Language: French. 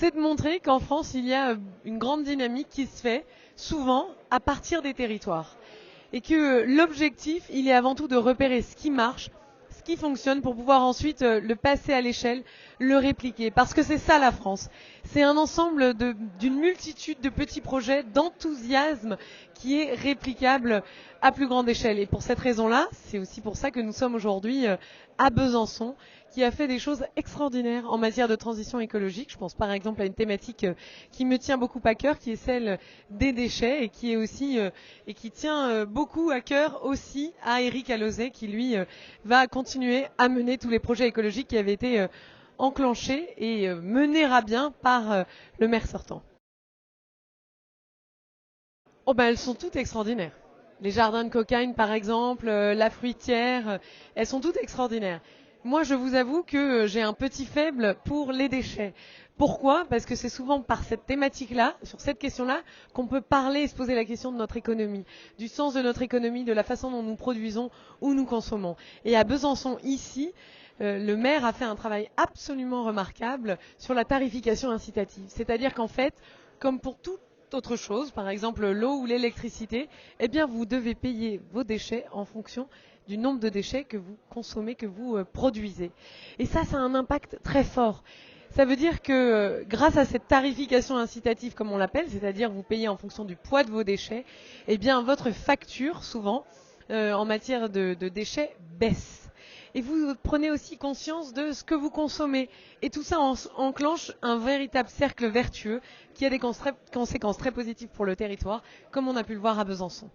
c'est de montrer qu'en France, il y a une grande dynamique qui se fait souvent à partir des territoires. Et que l'objectif, il est avant tout de repérer ce qui marche, ce qui fonctionne pour pouvoir ensuite le passer à l'échelle, le répliquer. Parce que c'est ça la France. C'est un ensemble d'une multitude de petits projets, d'enthousiasme qui est réplicable à plus grande échelle. Et pour cette raison-là, c'est aussi pour ça que nous sommes aujourd'hui à Besançon, qui a fait des choses extraordinaires en matière de transition écologique. Je pense par exemple à une thématique qui me tient beaucoup à cœur, qui est celle des déchets et qui est aussi et qui tient beaucoup à cœur aussi à Éric Alauzet, qui lui va continuer à mener tous les projets écologiques qui avaient été enclenchés et menés à bien par le maire sortant. Oh ben elles sont toutes extraordinaires. Les jardins de cocaïne par exemple, la fruitière, elles sont toutes extraordinaires. Moi je vous avoue que j'ai un petit faible pour les déchets. Pourquoi? Parce que c'est souvent par cette thématique-là, sur cette question-là, qu'on peut parler et se poser la question de notre économie, du sens de notre économie, de la façon dont nous produisons ou nous consommons. Et à Besançon, ici, le maire a fait un travail absolument remarquable sur la tarification incitative. C'est-à-dire qu'en fait, comme pour toute autre chose, par exemple l'eau ou l'électricité, eh bien vous devez payer vos déchets en fonction du nombre de déchets que vous consommez, que vous produisez. Et ça a un impact très fort. Ça veut dire que grâce à cette tarification incitative, comme on l'appelle, c'est-à-dire vous payez en fonction du poids de vos déchets, eh bien votre facture, souvent, en matière de déchets, baisse. Et vous prenez aussi conscience de ce que vous consommez. Et tout ça enclenche un véritable cercle vertueux qui a des conséquences très positives pour le territoire, comme on a pu le voir à Besançon.